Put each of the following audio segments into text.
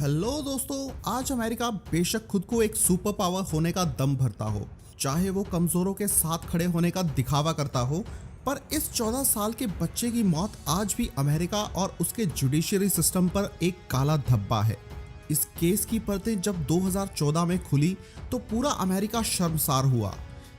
Hello दोस्तों, आज America बेशक खुद को एक सुपर पावर होने का दम भरता हो, चाहे वो कमजोरों के साथ खड़े होने का दिखावा करता हो, पर इस 14 साल के बच्चे की मौत आज भी अमेरिका और उसके जुडिशरी सिस्टम पर एक काला धब्बा है। इस केस की परतें जब 2014 में खुली तो पूरा अमेरिका शर्मसार हुआ।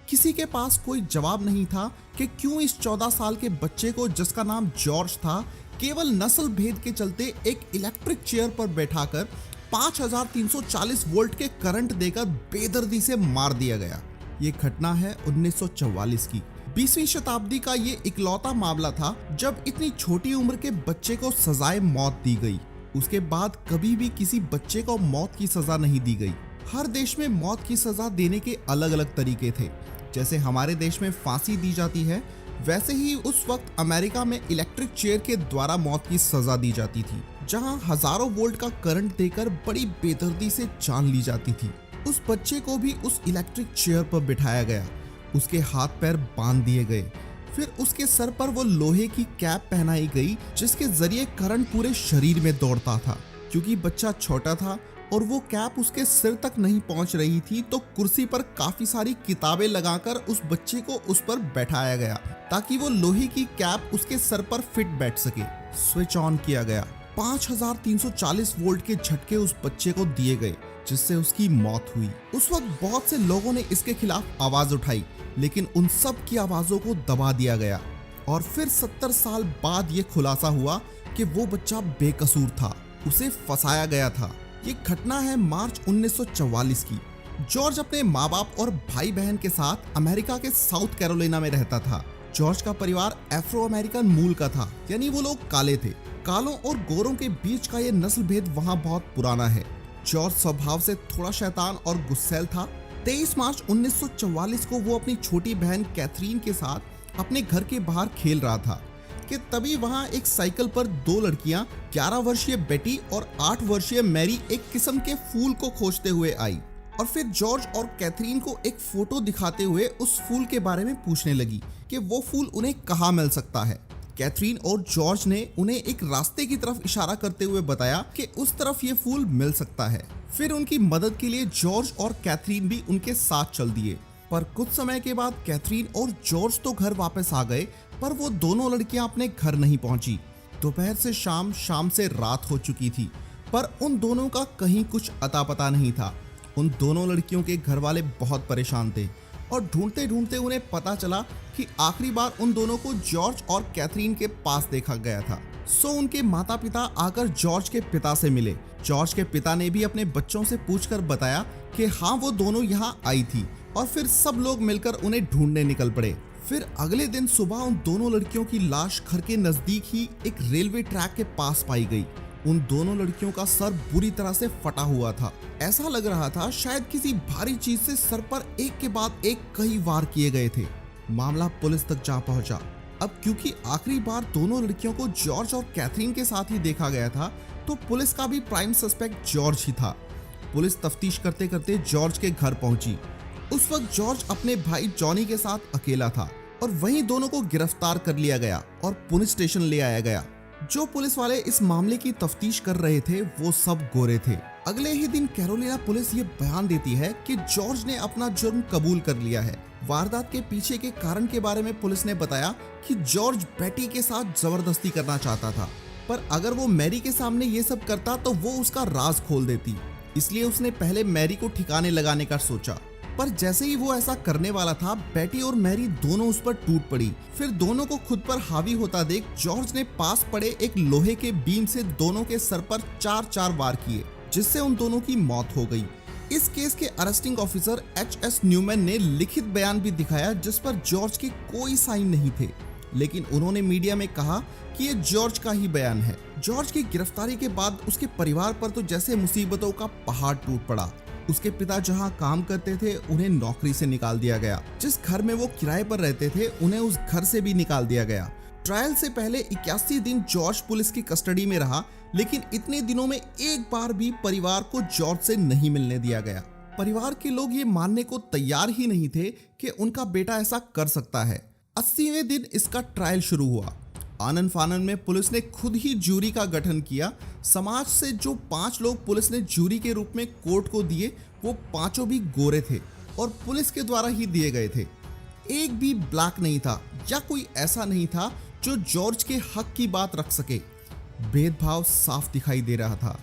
किसी के पास कोई जवाब नहीं था कि क्यों इस 14 साल के बच्चे को, जिसका नाम जॉर्ज था, केवल नस्ल भेद के चलते एक इलेक्ट्रिक चेयर पर बैठाकर 5340 वोल्ट के करंट देकर बेदर्दी से मार दिया गया। ये घटना है 1944 की। 20वीं शताब्दी का ये इकलौता मामला था जब इतनी छोटी उम्र के बच्चे को सजाए मौत दी गई। उसके बाद कभी भी किसी बच्चे को मौत की सजा नहीं दी गई। हर देश में मौत की सजा देने के अलग अलग तरीके थे। जैसे हमारे देश में फांसी दी जाती है, वैसे ही उस वक्त अमेरिका में इलेक्ट्रिक चेयर के द्वारा मौत की सजा दी जाती थी, जहां हजारों वोल्ट का करंट देकर बड़ी बेदर्दी से जान ली जाती थी। उस बच्चे को भी उस इलेक्ट्रिक चेयर पर बिठाया गया, उसके हाथ पैर बांध दिए गए, फिर उसके सर पर वो लोहे की कैप पहनाई गई जिसके जरिए करंट पूरे शरीर में दौड़ता था। क्योंकि बच्चा छोटा था और वो कैप उसके सिर तक नहीं पहुंच रही थी, तो कुर्सी पर काफी सारी किताबें लगाकर उस बच्चे को उस पर बैठाया गया ताकि वो लोहे की कैप उसके सर पर फिट बैठ सके। स्विच ऑन किया गया। 5340 वोल्ट के झटके उस बच्चे को दिए गए जिससे उसकी मौत हुई। उस वक्त बहुत से लोगों ने इसके खिलाफ आवाज उठाई, लेकिन उन सब की आवाजों को दबा दिया गया। और फिर 70 साल बाद ये खुलासा हुआ कि वो बच्चा बेकसूर था, उसे फंसाया गया था। ये घटना है मार्च 1944 की। जॉर्ज अपने माँ बाप और भाई बहन के साथ अमेरिका के साउथ कैरोलिना में रहता था। जॉर्ज का परिवार एफ्रो अमेरिकन मूल का था, यानी वो लोग काले थे। कालों और गोरों के बीच का ये नस्ल भेद वहाँ बहुत पुराना है। जॉर्ज स्वभाव से थोड़ा शैतान और गुस्सैल था। 23 मार्च 1944 को वो अपनी छोटी बहन कैथरीन के साथ अपने घर के बाहर खेल रहा था कि तभी वहां एक साइकिल पर दो लड़कियां, 11 वर्षीय बेटी और 8 वर्षीय मैरी, एक किस्म के फूल को खोजते हुए आई और फिर जॉर्ज और कैथरीन को एक फोटो दिखाते हुए उस फूल के बारे में पूछने लगी कि वो फूल उन्हें कहाँ मिल सकता है। कैथरीन और जॉर्ज ने उन्हें एक रास्ते की तरफ इशारा करते हुए बताया कि उस तरफ ये फूल मिल सकता है। फिर उनकी मदद के लिए जॉर्ज और कैथरीन भी उनके साथ चल दिए। पर कुछ समय के बाद कैथरीन और जॉर्ज तो घर वापस आ गए, पर वो दोनों लड़कियां अपने घर नहीं पहुंची। दोपहर से शाम, शाम से रात हो चुकी थी, पर उन दोनों का कहीं कुछ अता पता नहीं था। उन दोनों लड़कियों के घर वाले बहुत परेशान थे और ढूंढते ढूंढते उन्हें पता चला कि आखिरी बार उन दोनों को जॉर्ज और कैथरीन के पास देखा गया था। सो उनके माता पिता आकर जॉर्ज के पिता से मिले। जॉर्ज के पिता ने भी अपने बच्चों से पूछकर बताया कि हाँ, वो दोनों यहाँ आई थी, और फिर सब लोग मिलकर उन्हें ढूंढने निकल पड़े। फिर अगले दिन सुबह उन दोनों लड़कियों की लाश घर के नजदीक ही एक रेलवे ट्रैक के पास पाई गई। उन दोनों लड़कियों का सर बुरी तरह से फटा हुआ था। ऐसा लग रहा था शायद किसी भारी चीज से सर पर एक के बाद एक कई वार किए गए थे। मामला पुलिस तक जा पहुंचा। अब क्योंकि आखिरी बार दोनों लड़कियों को जॉर्ज और कैथरीन के साथ ही देखा गया था, तो पुलिस का भी प्राइम सस्पेक्ट जॉर्ज ही था। पुलिस तफ्तीश करते करते जॉर्ज के घर पहुंची। उस वक्त जॉर्ज अपने भाई जॉनी के साथ अकेला था और वहीं दोनों को गिरफ्तार कर लिया गया और पुलिस स्टेशन ले आया गया। जो पुलिस वाले इस मामले की तफ्तीश कर रहे थे वो सब गोरे थे। अगले ही दिन कैरोलिना पुलिस ये बयान देती है कि जॉर्ज ने अपना जुर्म कबूल कर लिया है। वारदात के पीछे के कारण के बारे में पुलिस ने बताया कि जॉर्ज बेटी के साथ जबरदस्ती करना चाहता था, पर अगर वो मैरी के सामने ये सब करता तो वो उसका राज खोल देती, इसलिए उसने पहले मैरी को ठिकाने लगाने का सोचा। पर जैसे ही वो ऐसा करने वाला था, बेटी और मैरी दोनों उस पर टूट पड़ी। फिर दोनों को खुद पर हावी होता देख जॉर्ज ने पास पड़े एक लोहे के बीम से दोनों के सर पर 4 वार किए, जिससे उन दोनों की मौत हो गई। इस केस के अरेस्टिंग ऑफिसर एच.एस. न्यूमैन ने लिखित बयान भी दिखाया जिस पर जॉर्ज के कोई साइन नहीं थे, लेकिन उन्होंने मीडिया में कहा कि ये जॉर्ज का ही बयान है। जॉर्ज की गिरफ्तारी के बाद उसके परिवार पर तो जैसे मुसीबतों का पहाड़ टूट पड़ा। उसके पिता जहां काम करते थे उन्हें नौकरी से निकाल दिया गया। जिस घर में वो किराए पर रहते थे उन्हें उस घर से भी निकाल दिया गया। ट्रायल से पहले 81 दिन जॉर्ज पुलिस की कस्टडी में रहा, लेकिन इतने दिनों में एक बार भी परिवार को जॉर्ज से नहीं मिलने दिया गया। परिवार के लोग ये मानने को तैयार ही नहीं थे कि उनका बेटा ऐसा कर सकता है। 80वें दिन इसका ट्रायल शुरू हुआ। आनन फानन में पुलिस ने खुद ही जूरी का गठन किया। समाज से जो 5 लोग पुलिस ने जूरी के रूप में कोर्ट को दिए, वो पांचों भी गोरे थे और पुलिस के द्वारा ही दिए गए थे। एक भी ब्लैक नहीं था या कोई ऐसा नहीं था जो जॉर्ज के हक की बात रख सके। भेदभाव साफ दिखाई दे रहा था।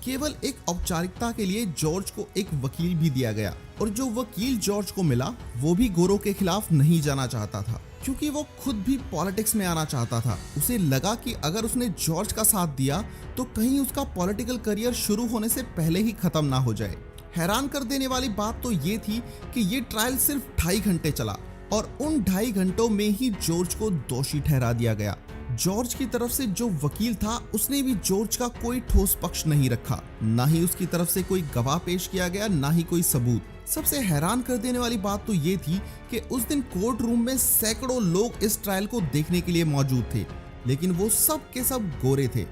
केवल एक औपचारिकता के लिए जॉर्ज को एक वकील भी दिया गया और जो वकील जॉर्ज को मिला वो भी गोरों के खिलाफ नहीं जाना चाहता था, क्योंकि वो खुद भी पॉलिटिक्स में आना चाहता था। उसे लगा कि अगर उसने जॉर्ज का साथ दिया तो कहीं उसका पॉलिटिकल करियर शुरू होने से पहले ही खत्म ना हो जाए। हैरान कर देने वाली बात तो ये थी कि ये ट्रायल सिर्फ 2.5 घंटे चला और उन 2.5 घंटों में ही जॉर्ज को दोषी ठहरा दिया गया। जॉर्ज की तरफ से जो वकील था उसने भी जॉर्ज का कोई ठोस पक्ष नहीं रखा, ना ही उसकी तरफ से कोई गवाह पेश किया गया, ना ही कोई सबूत। सबसे हैरान कर देने वाली बात तो ये थी कि उस दिन कोर्ट रूम में सैकड़ों लोग इस ट्रायल को देखने के लिए मौजूद थे, लेकिन वो सब के सब गोरे थे।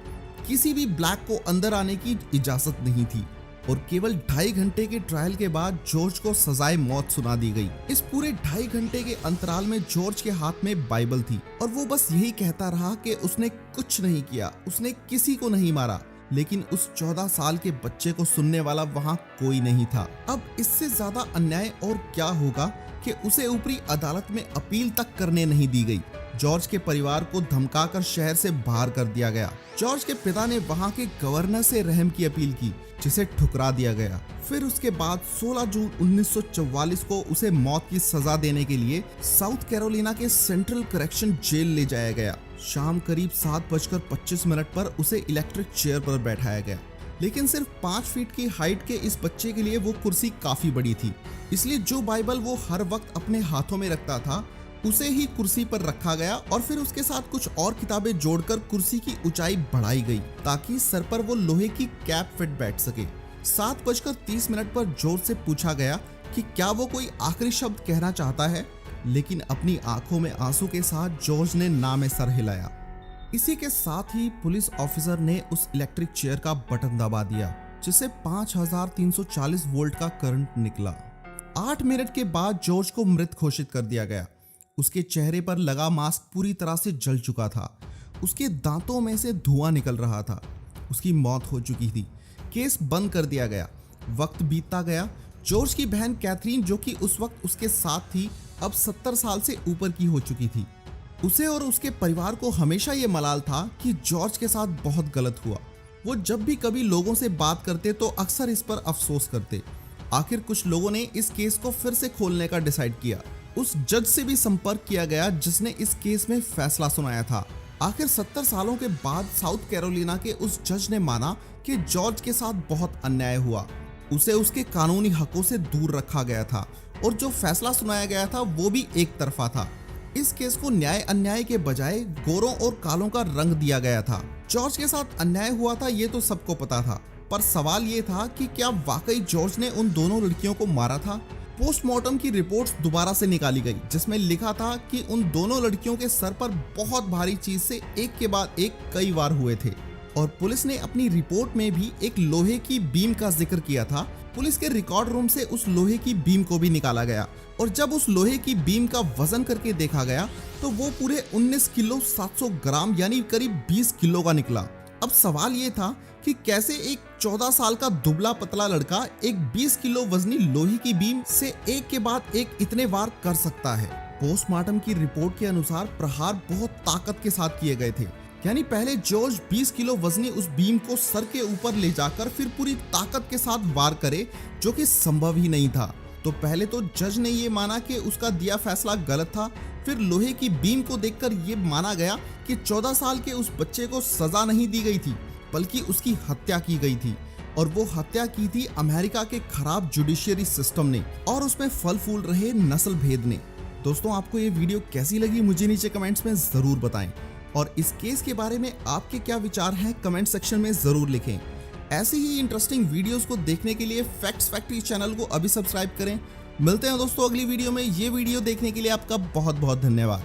किसी भी ब्लैक को अंदर आने की इजाजत नहीं थी और केवल 2.5 घंटे के ट्रायल के बाद जॉर्ज को सजाए मौत सुना दी गई। इस पूरे 2.5 घंटे के अंतराल में जॉर्ज के हाथ में बाइबल थी और वो बस यही कहता रहा कि उसने कुछ नहीं किया, उसने किसी को नहीं मारा। लेकिन उस 14 साल के बच्चे को सुनने वाला वहां कोई नहीं था। अब इससे ज्यादा अन्याय और क्या होगा कि उसे ऊपरी अदालत में अपील तक करने नहीं दी गई। जॉर्ज के परिवार को धमकाकर शहर से बाहर कर दिया गया। जॉर्ज के पिता ने वहां के गवर्नर से रहम की अपील की, जिसे ठुकरा दिया गया। फिर उसके बाद 16 जून 1944 को उसे मौत की सजा देने के लिए साउथ कैरोलिना के सेंट्रल करेक्शन जेल ले जाया गया। शाम करीब 7:25 पर उसे इलेक्ट्रिक चेयर पर बैठाया गया, लेकिन सिर्फ 5 फीट की हाइट के इस बच्चे के लिए वो कुर्सी काफी बड़ी थी, इसलिए जो बाइबल वो हर वक्त अपने हाथों में रखता था उसे ही कुर्सी पर रखा गया और फिर उसके साथ कुछ और किताबें जोड़कर कुर्सी की ऊंचाई बढ़ाई गई ताकि सर पर वो लोहे की कैप फिट बैठ सके। 7:30 पर जॉर्ज से पूछा गया कि क्या वो कोई आखिरी शब्द कहना चाहता है, लेकिन अपनी आंखों में आंसू के साथ जॉर्ज ने ना में सर हिलाया। इसी के साथ ही पुलिस ऑफिसर ने उस इलेक्ट्रिक चेयर का बटन दबा दिया, जिससे 5340 वोल्ट का करंट निकला। 8 मिनट के बाद जॉर्ज को मृत घोषित कर दिया गया। उसके चेहरे पर लगा मास्क पूरी तरह से जल चुका था। उसके दांतों में से धुआं निकल रहा था। उसकी मौत हो चुकी थी। केस बंद कर दिया गया। वक्त बीतता गया। जॉर्ज की बहन कैथरीन, जो कि उस वक्त उसके साथ थी, अब 70 साल से ऊपर की हो चुकी थी। उसे और उसके परिवार को हमेशा ये मलाल था कि जॉर्ज के साथ बहुत गलत हुआ। वो जब भी कभी लोगों से बात करते तो अक्सर इस पर अफसोस करते। आखिर कुछ लोगों ने इस केस को फिर से खोलने का डिसाइड किया। उस जज से भी संपर्क किया गया जिसने इस केस में फैसला सुनाया था। आखिर 70 सालों के बाद साउथ कैरोलिना के उस जज ने माना कि जॉर्ज के साथ बहुत अन्याय हुआ। उसे उसके कानूनी हकों से दूर रखा गया था और जो फैसला सुनाया गया था वो भी एक तरफा था। इस केस को न्याय अन्याय के बजाय गोरों और कालों का रंग दिया गया था। जॉर्ज के साथ अन्याय हुआ था ये तो सबको पता था, पर सवाल ये था कि क्या वाकई जॉर्ज ने उन दोनों लड़कियों को मारा था। पोस्टमार्टम की रिपोर्ट्स दोबारा से निकाली गई, जिसमें लिखा था कि उन दोनों लड़कियों के सर पर बहुत भारी चीज से एक के बाद एक कई वार हुए थे और पुलिस ने अपनी रिपोर्ट में भी एक लोहे की बीम का जिक्र किया था। पुलिस के रिकॉर्ड रूम से उस लोहे की बीम को भी निकाला गया और जब उस लोहे की बीम का वजन करके देखा गया तो वो पूरे 19 किलो 700 ग्राम यानी करीब 20 किलो का निकला। अब सवाल ये था कि कैसे एक 14 साल का दुबला पतला लड़का एक 20 किलो वजनी लोहे की बीम से एक के बाद एक इतने वार कर सकता है। पोस्टमार्टम की रिपोर्ट के अनुसार प्रहार बहुत ताकत के साथ किए गए थे, यानी पहले जॉर्ज 20 किलो वजनी उस बीम को सर के ऊपर ले जाकर फिर पूरी ताकत के साथ वार करे, जो कि संभव ही नहीं था। तो पहले तो जज ने ये माना कि उसका दिया फैसला गलत था। फिर लोहे की बीम को देखकर ये माना गया कि 14 साल के उस बच्चे को सजा नहीं दी गई थी, बल्कि उसकी हत्या की गई थी और वो हत्या की थी अमेरिका के खराब जुडिशियरी सिस्टम ने और उसमें फल फूल रहे नस्ल भेद ने। दोस्तों, आपको ये वीडियो कैसी लगी मुझे नीचे कमेंट्स में जरूर बताएं और इस केस के बारे में आपके क्या विचार हैं कमेंट सेक्शन में जरूर लिखें। ऐसी ही इंटरेस्टिंग वीडियोस को देखने के लिए फैक्ट्स फैक्ट्री चैनल को अभी सब्सक्राइब करें। मिलते हैं दोस्तों अगली वीडियो में। ये वीडियो देखने के लिए आपका बहुत बहुत धन्यवाद।